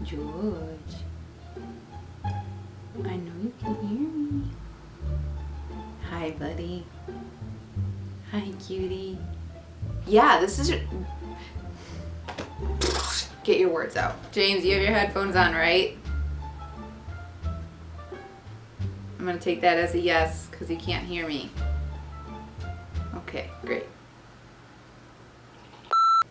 George, I know you can hear me. Hi, buddy. Hi, cutie. Yeah, this is... Get your words out. James, you have your headphones on, right? I'm gonna take that as a yes, because he can't hear me. Okay, great.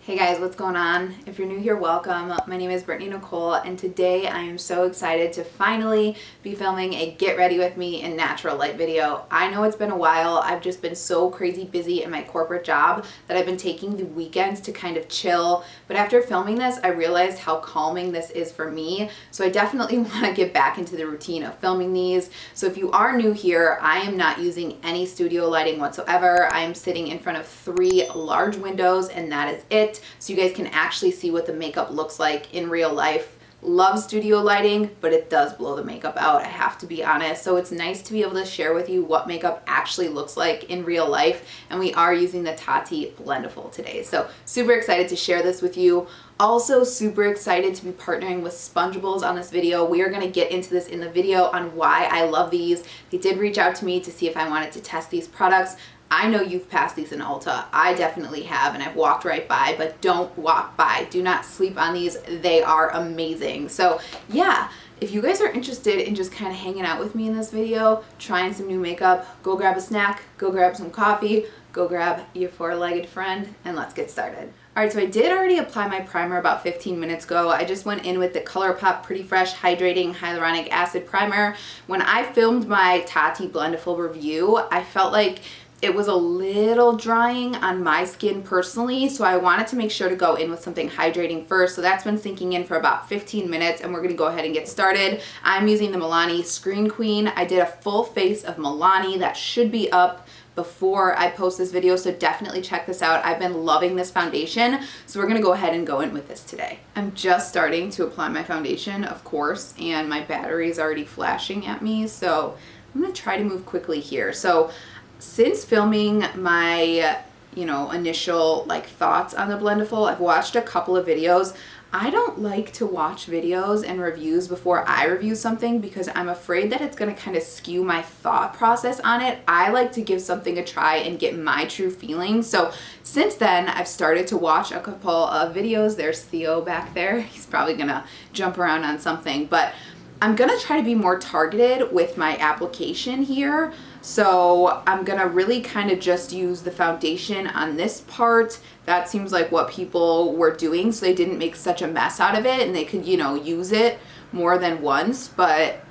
Hey guys, what's going on? If you're new here, welcome. My name is BrittanyNichole, and today I am so excited to finally be filming a get ready with me in natural light video. I know it's been a while. I've just been so crazy busy in my corporate job that I've been taking the weekends to kind of chill. But after filming this, I realized how calming this is for me. So I definitely want to get back into the routine of filming these. So if you are new here, I am not using any studio lighting whatsoever. I am sitting in front of 3 large windows, and that is it. So you guys can actually see what the makeup looks like in real life. Love studio lighting, but it does blow the makeup out, I have to be honest. So it's nice to be able to share with you what makeup actually looks like in real life. And we are using the Tati Blendiful today. So super excited to share this with you. Also super excited to be partnering with SPONGEABLES on this video. We are gonna get into this in the video on why I love these. They did reach out to me to see if I wanted to test these products. I know you've passed these in Ulta. I definitely have, and I've walked right by, but don't walk by. Do not sleep on these. They are amazing. So yeah, if you guys are interested in just kind of hanging out with me in this video, trying some new makeup, go grab a snack, go grab some coffee, go grab your 4-legged friend, and let's get started. All right, so I did already apply my primer about 15 minutes ago. I just went in with the ColourPop Pretty Fresh Hydrating Hyaluronic Acid Primer. When I filmed my Tati Blendiful review, I felt like it was a little drying on my skin personally, so I wanted to make sure to go in with something hydrating first. So that's been sinking in for about 15 minutes, and we're gonna go ahead and get started. I'm using the Milani Screen Queen. I did a full face of Milani. That should be up before I post this video, so definitely check this out. I've been loving this foundation, so we're gonna go ahead and go in with this today. I'm just starting to apply my foundation, of course, and my battery is already flashing at me, so I'm gonna try to move quickly here. So since filming my, initial thoughts on the Blendiful, I've watched a couple of videos. I don't like to watch videos and reviews before I review something because I'm afraid that it's going to kind of skew my thought process on it. I like to give something a try and get my true feelings. So since then, I've started to watch a couple of videos. There's Theo back there. He's probably going to jump around on something, but I'm gonna try to be more targeted with my application here. So I'm gonna really kind of just use the foundation on this part. That seems like what people were doing, so they didn't make such a mess out of it and they could, use it more than once. But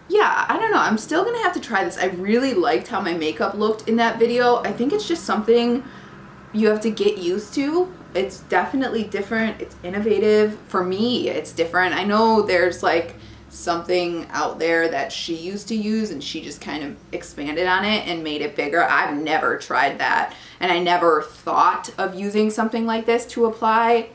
yeah, I don't know, I'm still gonna have to try this. I really liked how my makeup looked in that video. I think it's just something you have to get used to. It's definitely different, it's innovative. For me, it's different. I know there's something out there that she used to use and she just kind of expanded on it and made it bigger. I've never tried that, and I never thought of using something like this to apply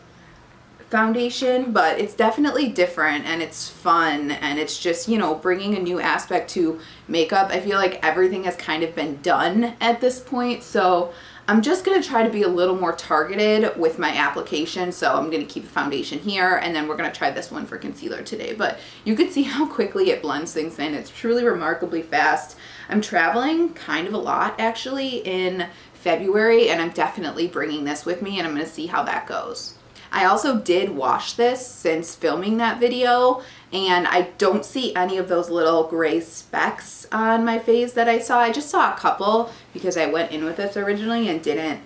foundation, but it's definitely different and it's fun, and it's just, bringing a new aspect to makeup. I feel like everything has kind of been done at this point, so I'm just going to try to be a little more targeted with my application. So I'm going to keep the foundation here, and then we're going to try this one for concealer today. But you can see how quickly it blends things in. It's truly remarkably fast. I'm traveling kind of a lot actually in February, and I'm definitely bringing this with me, and I'm going to see how that goes. I also did wash this since filming that video, and I don't see any of those little gray specks on my face that I saw. I just saw a couple because I went in with this originally and didn't,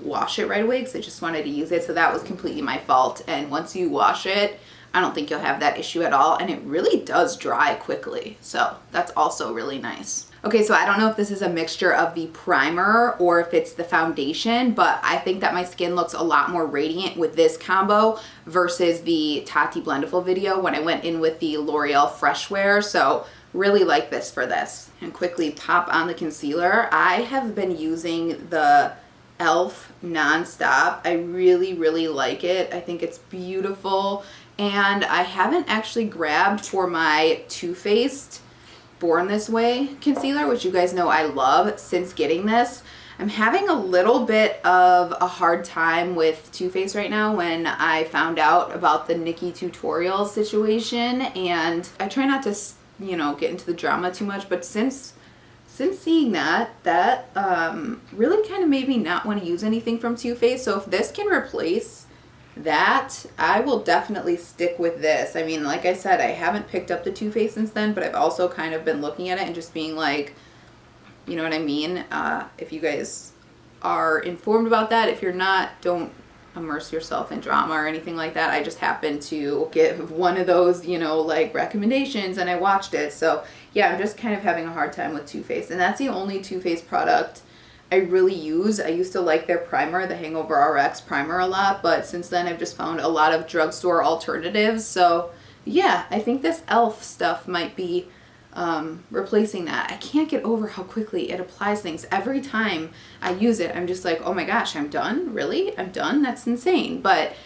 wash it right away because I just wanted to use it. So that was completely my fault. And once you wash it, I don't think you'll have that issue at all. And it really does dry quickly. So that's also really nice. Okay, so I don't know if this is a mixture of the primer or if it's the foundation, but I think that my skin looks a lot more radiant with this combo versus the Tati Blendiful video when I went in with the L'Oreal Fresh Wear. So really like this for this. And quickly pop on the concealer. I have been using the e.l.f. nonstop. I really, really like it. I think it's beautiful. And I haven't actually grabbed for my Too Faced Born This Way concealer, which you guys know I love since getting this. I'm having a little bit of a hard time with Too Faced right now when I found out about the Nikki tutorial situation, and I try not to, you know, get into the drama too much, but since seeing that really kind of made me not want to use anything from Too Faced. So if this can replace that, I will definitely stick with this. I mean, like I said, I haven't picked up the Too Faced since then, but I've also kind of been looking at it and just being like, you know what I mean? If you guys are informed about that, if you're not, don't immerse yourself in drama or anything like that. I just happened to give one of those, you know, like recommendations, and I watched it. So yeah, I'm just kind of having a hard time with Too Faced, and that's the only Too Faced product I really use. I used to like their primer, the Hangover RX primer, a lot, but since then I've just found a lot of drugstore alternatives. So yeah, I think this e.l.f. stuff might be replacing that. I can't get over how quickly it applies things. Every time I use it, I'm just like, oh my gosh, I'm done? Really? I'm done? That's insane. But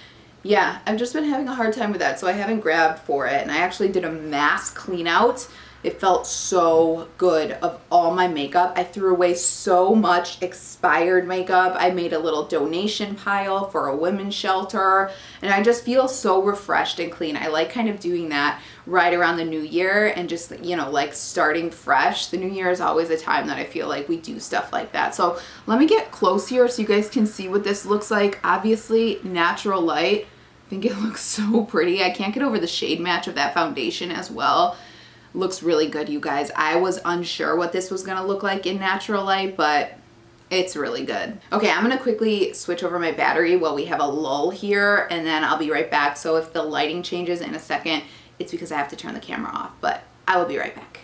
yeah, I've just been having a hard time with that, so I haven't grabbed for it. And I actually did a mass clean out. It felt so good of all my makeup. I threw away so much expired makeup. I made a little donation pile for a women's shelter, and I just feel so refreshed and clean. I like kind of doing that right around the new year and just, you know, like starting fresh. The new year is always a time that I feel like we do stuff like that. So let me get close here so you guys can see what this looks like. Obviously, natural light. I think it looks so pretty. I can't get over the shade match of that foundation as well. Looks really good, you guys. I was unsure what this was gonna look like in natural light, but it's really good. Okay, I'm gonna quickly switch over my battery while we have a lull here, and then I'll be right back. So if the lighting changes in a second, it's because I have to turn the camera off, but I will be right back.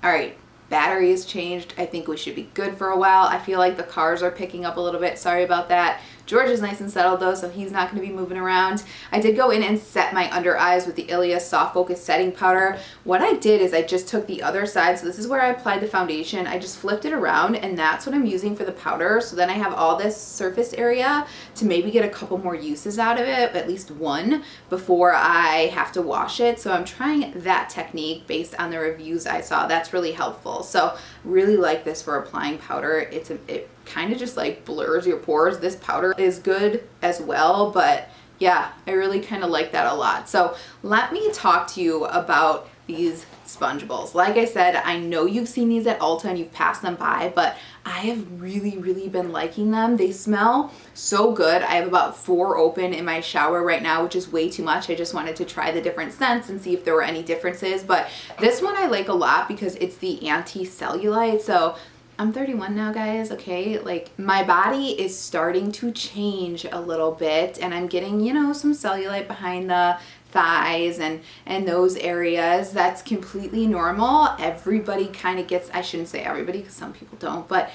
All right, battery is changed. I think we should be good for a while. I feel like the cars are picking up a little bit. Sorry about that. George is nice and settled though, so he's not going to be moving around. I did go in and set my under eyes with the Ilia Soft Focus Setting Powder. What I did is I just took the other side, so this is where I applied the foundation. I just flipped it around, and that's what I'm using for the powder. So then I have all this surface area to maybe get a couple more uses out of it, at least one, before I have to wash it. So I'm trying that technique based on the reviews I saw. That's really helpful. So really like this for applying powder. It kind of just like blurs your pores. This powder is good as well, but yeah, I really kind of like that a lot. So let me talk to you about these SPONGEABLES. Like I said, I know you've seen these at Ulta and you've passed them by, but I have really been liking them. They smell so good. I have about 4 open in my shower right now, which is way too much. I just wanted to try the different scents and see if there were any differences, but this one I like a lot because it's the anti-cellulite. So I'm 31 now, guys, okay? Like, my body is starting to change a little bit, and I'm getting, you know, some cellulite behind the thighs and those areas. That's completely normal. Everybody kind of gets, I shouldn't say everybody because some people don't, but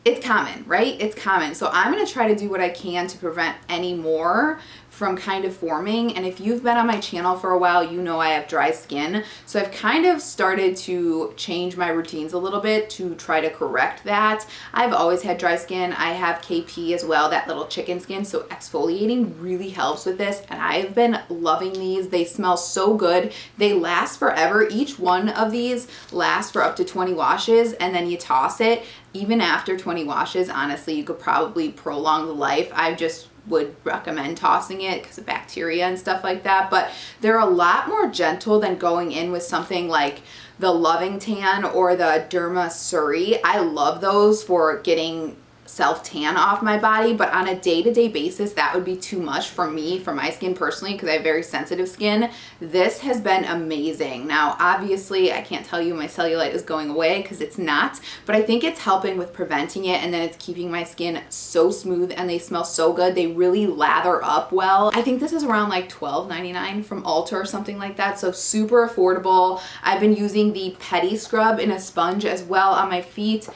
it's common, right? It's common. So I'm going to try to do what I can to prevent any more from kind of forming. And if you've been on my channel for a while, you know I have dry skin. So I've kind of started to change my routines a little bit to try to correct that. I've always had dry skin. I have KP as well, that little chicken skin. So exfoliating really helps with this. And I've been loving these. They smell so good. They last forever. Each one of these lasts for up to 20 washes, and then you toss it. Even after 20 washes, honestly, you could probably prolong the life. I just would recommend tossing it because of bacteria and stuff like that, but they're a lot more gentle than going in with something like the Loving Tan or the Derma Suri. I love those for getting self-tan off my body, but on a day-to-day basis, that would be too much for me, for my skin personally, because I have very sensitive skin. This has been amazing. Now, obviously, I can't tell you my cellulite is going away because it's not, but I think it's helping with preventing it, and then it's keeping my skin so smooth, and they smell so good. They really lather up well. I think this is around like $12.99 from Ulta or something like that, so super affordable. I've been using the Pedi Scrub in a sponge as well on my feet.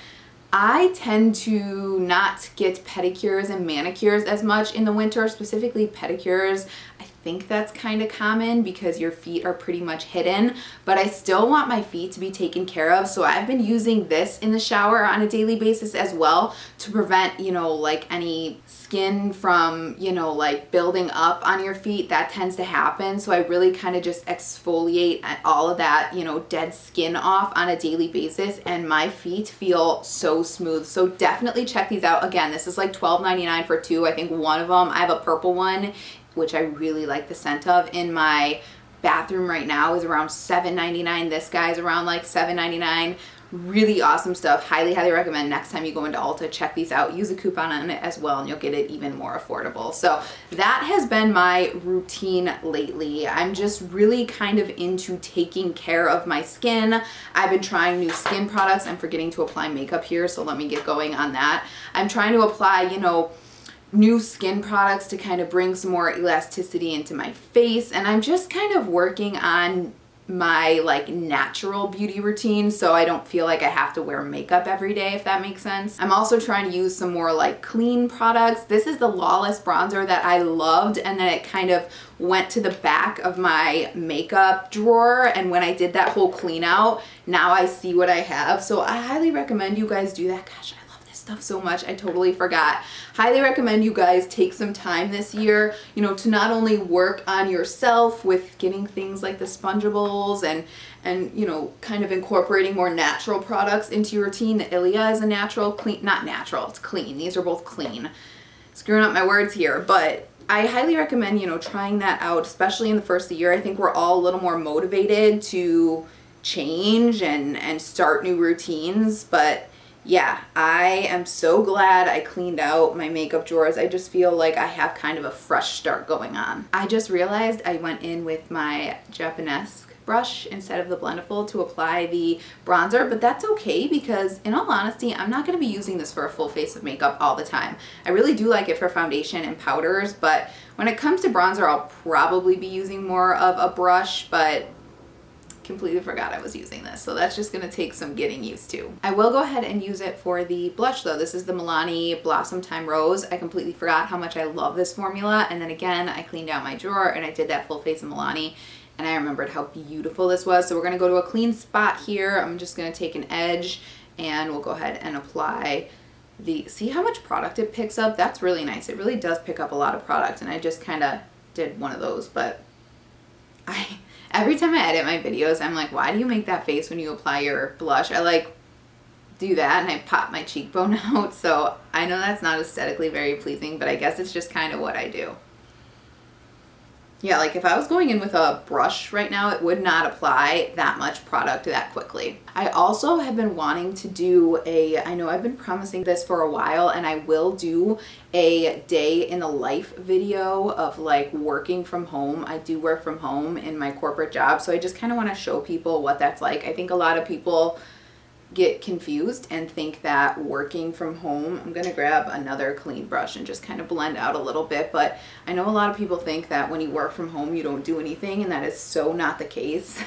I tend to not get pedicures and manicures as much in the winter, specifically pedicures. I think that's kind of common because your feet are pretty much hidden, but I still want my feet to be taken care of. So I've been using this in the shower on a daily basis as well to prevent, you know, like any skin from, you know, like building up on your feet. That tends to happen. So I really kind of just exfoliate all of that, you know, dead skin off on a daily basis, and my feet feel so smooth. So definitely check these out. Again, this is like $12.99 for two. I think one of them, I have a purple one, which I really like the scent of, in my bathroom right now, is around $7.99. This guy's around like $7.99. Really awesome stuff. Highly, highly recommend next time you go into Ulta, check these out. Use a coupon on it as well and you'll get it even more affordable. So that has been my routine lately. I'm just really kind of into taking care of my skin. I've been trying new skin products. I'm forgetting to apply makeup here, so let me get going on that. I'm trying to apply, you know, new skin products to kind of bring some more elasticity into my face, and I'm just kind of working on my like natural beauty routine so I don't feel like I have to wear makeup every day, if that makes sense. I'm also trying to use some more like clean products. This is the Lawless bronzer that I loved, and then it kind of went to the back of my makeup drawer, and when I did that whole clean out, now I see what I have. So I highly recommend you guys do that. Gosh, I love this stuff so much. I totally forgot. Highly recommend you guys take some time this year, you know, to not only work on yourself with getting things like the SPONGEABLES and you know, kind of incorporating more natural products into your routine. The Ilia is a natural, clean, not natural, it's clean. These are both clean. Screwing up my words here, but I highly recommend, you know, trying that out, especially in the first of the year. I think we're all a little more motivated to change and start new routines, but yeah, I am so glad I cleaned out my makeup drawers. I just feel like I have kind of a fresh start going on. I just realized I went in with my Japanese brush instead of the BLENDIFUL to apply the bronzer, but that's okay because in all honesty, I'm not going to be using this for a full face of makeup all the time. I really do like it for foundation and powders, but when it comes to bronzer, I'll probably be using more of a brush, but completely forgot I was using this, so that's just gonna take some getting used to. I will go ahead and use it for the blush though. This is the Milani Blossom Time Rose. I completely forgot how much I love this formula, and then again I cleaned out my drawer and I did that full face of Milani, and I remembered how beautiful this was. So we're gonna go to a clean spot here. I'm just gonna take an edge and we'll go ahead and apply the, see how much product it picks up? That's really nice. It really does pick up a lot of product, and I just kind of did one of those, but every time I edit my videos, I'm like, why do you make that face when you apply your blush? I like do that and I pop my cheekbone out. So I know that's not aesthetically very pleasing, but I guess it's just kind of what I do. Yeah, like if I was going in with a brush right now, it would not apply that much product that quickly. I also have been wanting to do I know I've been promising this for a while, and I will do a day in the life video of like working from home. I do work from home in my corporate job, so I just kind of want to show people what that's like. I think a lot of people get confused and think that working from home, I'm gonna grab another clean brush and just kind of blend out a little bit, but I know a lot of people think that when you work from home you don't do anything, and that is so not the case.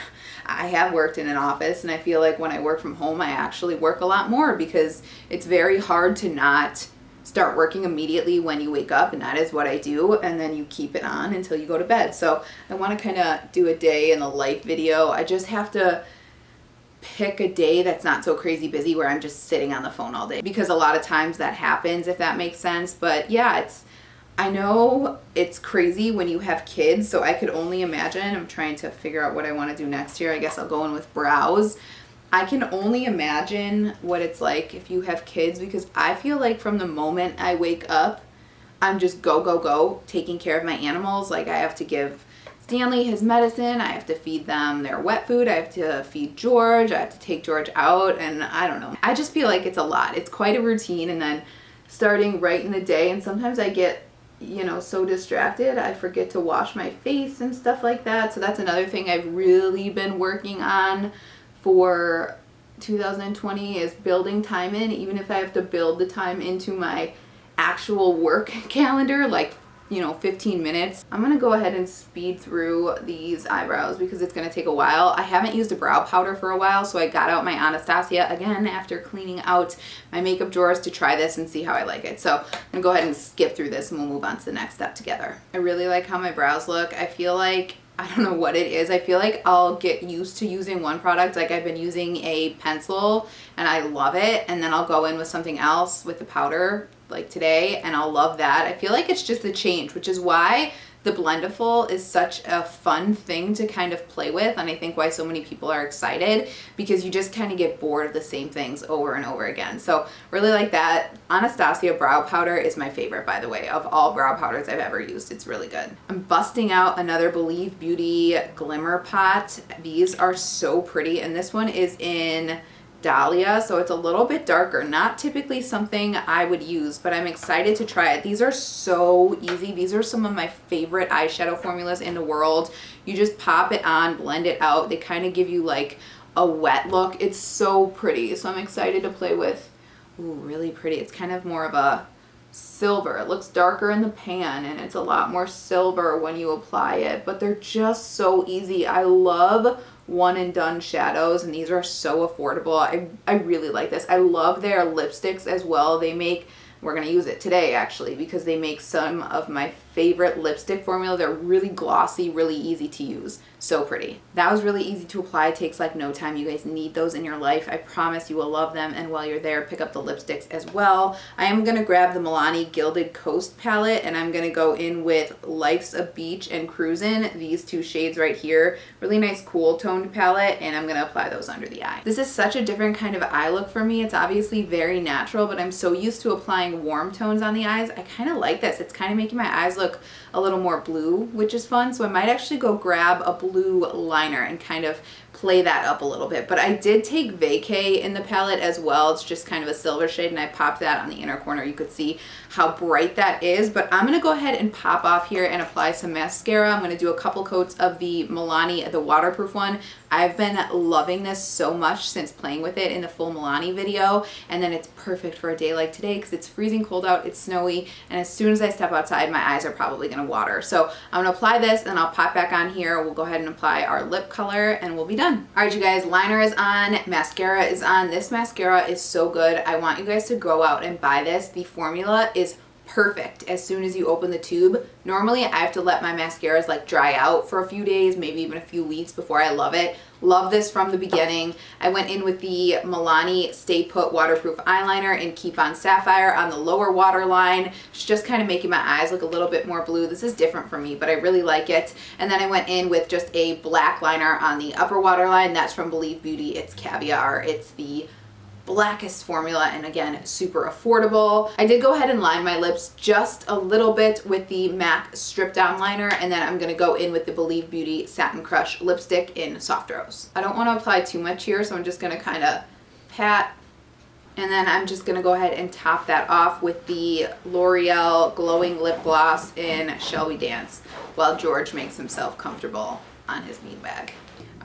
I have worked in an office, and I feel like when I work from home I actually work a lot more because it's very hard to not start working immediately when you wake up, and that is what I do, and then you keep it on until you go to bed. So I want to kind of do a day in the life video. I just have to pick a day that's not so crazy busy where I'm just sitting on the phone all day, because a lot of times that happens, if that makes sense. But yeah, I know it's crazy when you have kids, so I could only imagine. I'm trying to figure out what I want to do next year. I guess I'll go in with brows. I can only imagine what it's like if you have kids, because I feel like from the moment I wake up, I'm just go, go, go, taking care of my animals. Like I have to give Stanley his medicine, I have to feed them their wet food, I have to feed George, I have to take George out, and I don't know. I just feel like it's a lot. It's quite a routine, and then starting right in the day, and sometimes I get, you know, so distracted I forget to wash my face and stuff like that. So that's another thing I've really been working on for 2020 is building time in, even if I have to build the time into my actual work calendar, like you know, 15 minutes. I'm gonna go ahead and speed through these eyebrows because it's gonna take a while. I haven't used a brow powder for a while, so I got out my Anastasia again after cleaning out my makeup drawers to try this and see how I like it. So I'm gonna go ahead and skip through this and we'll move on to the next step together. I really like how my brows look. I feel like, I don't know what it is. I feel like I'll get used to using one product. Like I've been using a pencil and I love it. And then I'll go in with something else with the powder like today and I'll love that. I feel like it's just a change, which is why the Blendiful is such a fun thing to kind of play with, and I think why so many people are excited, because you just kind of get bored of the same things over and over again. So really like that. Anastasia brow powder is my favorite, by the way, of all brow powders I've ever used. It's really good. I'm busting out another Believe Beauty Glimmer Pot. These are so pretty, and this one is in Dahlia, so it's a little bit darker. Not typically something I would use, but I'm excited to try it. These are so easy. These are some of my favorite eyeshadow formulas in the world. You just pop it on, blend it out. They kind of give you like a wet look. It's so pretty, so I'm excited to play with. Ooh, really pretty. It's kind of more of a silver. It looks darker in the pan and it's a lot more silver when you apply it, but they're just so easy. I love one and done shadows, and these are so affordable. I really like this. I love their lipsticks as well. They make, we're gonna use it today actually, because they make some of my favorite lipstick formula. They're really glossy, really easy to use. So pretty. That was really easy to apply. It takes like no time. You guys need those in your life. I promise you will love them. And while you're there, pick up the lipsticks as well. I am going to grab the Milani Gilded Coast palette, and I'm going to go in with Life's a Beach and Cruisin', these two shades right here. Really nice cool toned palette, and I'm going to apply those under the eye. This is such a different kind of eye look for me. It's obviously very natural, but I'm so used to applying warm tones on the eyes. I kind of like this. It's kind of making my eyes look a little more blue, which is fun. So I might actually go grab a blue liner and kind of play that up a little bit. But I did take Vacay in the palette as well. It's just kind of a silver shade, and I popped that on the inner corner. You could see how bright that is. But I'm going to go ahead and pop off here and apply some mascara. I'm going to do a couple coats of the Milani, the waterproof one. I've been loving this so much since playing with it in the full Milani video, and then it's perfect for a day like today because it's freezing cold out, it's snowy, and as soon as I step outside, my eyes are probably going to water. So I'm going to apply this, and I'll pop back on here. We'll go ahead and apply our lip color, and we'll be done. All right, you guys, liner is on, mascara is on. This mascara is so good. I want you guys to go out and buy this. The formula is perfect as soon as you open the tube. Normally I have to let my mascaras like dry out for a few days, maybe even a few weeks before I love it. Love this from the beginning. I went in with the Milani Stay Put waterproof eyeliner in Keep On Sapphire on the lower waterline. It's just kind of making my eyes look a little bit more blue. This is different for me, but I really like it. And then I went in with just a black liner on the upper waterline. That's from Believe Beauty. It's Caviar. It's the blackest formula, and again, super affordable. I did go ahead and line my lips just a little bit with the MAC Strip Down Liner, and then I'm gonna go in with the Believe Beauty Satin Crush lipstick in Soft Rose. I don't wanna apply too much here, so I'm just gonna kind of pat, and then I'm just gonna go ahead and top that off with the L'Oreal Glowing Lip Gloss in Shall We Dance, while George makes himself comfortable on his beanbag.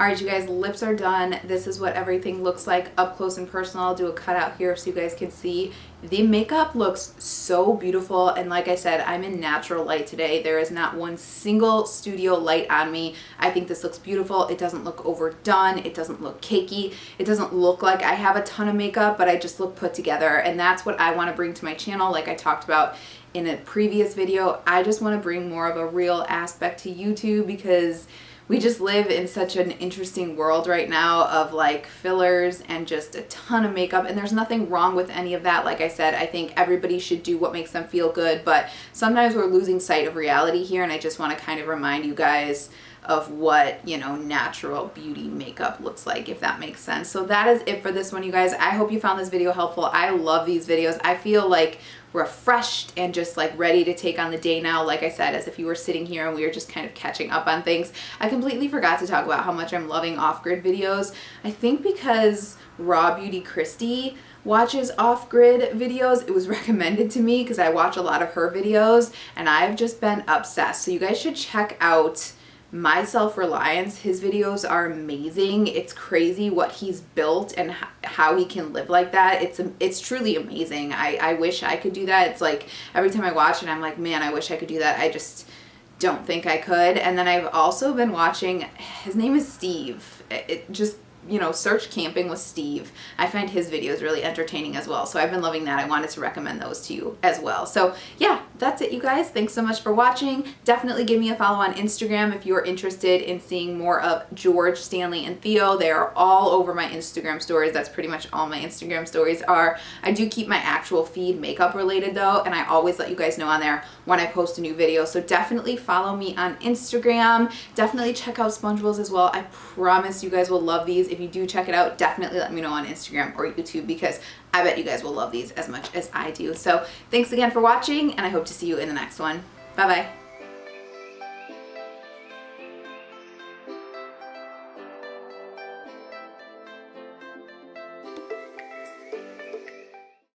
All right, you guys, lips are done. This is what everything looks like up close and personal. I'll do a cutout here so you guys can see. The makeup looks so beautiful, and like I said, I'm in natural light today. There is not one single studio light on me. I think this looks beautiful. It doesn't look overdone. It doesn't look cakey. It doesn't look like I have a ton of makeup, but I just look put together, and that's what I want to bring to my channel. Like I talked about in a previous video, I just want to bring more of a real aspect to YouTube, because we just live in such an interesting world right now of like fillers and just a ton of makeup, and there's nothing wrong with any of that. Like I said, I think everybody should do what makes them feel good, but sometimes we're losing sight of reality here, and I just want to kind of remind you guys of what, you know, natural beauty makeup looks like, if that makes sense. So that is it for this one, you guys. I hope you found this video helpful. I love these videos. I feel like refreshed and just like ready to take on the day now, like I said, as if you were sitting here and we were just kind of catching up on things. I completely forgot to talk about how much I'm loving off-grid videos. I think because Raw Beauty Christy watches off-grid videos, it was recommended to me because I watch a lot of her videos, and I've just been obsessed. So you guys should check out my self-reliance. His videos are amazing. It's crazy what he's built and how he can live like that. It's truly amazing. I wish I could do that. It's like every time I watch it, I'm like, man, I wish I could do that. I just don't think I could. And then I've also been watching, his name is Steve. It just, you know, search camping with Steve. I find his videos really entertaining as well. So I've been loving that. I wanted to recommend those to you as well. So yeah, that's it, you guys. Thanks so much for watching. Definitely give me a follow on Instagram if you're interested in seeing more of George, Stanley, and Theo. They are all over my Instagram stories. That's pretty much all my Instagram stories are. I do keep my actual feed makeup related though, and I always let you guys know on there when I post a new video. So definitely follow me on Instagram. Definitely check out SpongeABleS as well. I promise you guys will love these. If you do check it out, definitely let me know on Instagram or YouTube because I bet you guys will love these as much as I do. So thanks again for watching, and I hope to see you in the next one. Bye bye.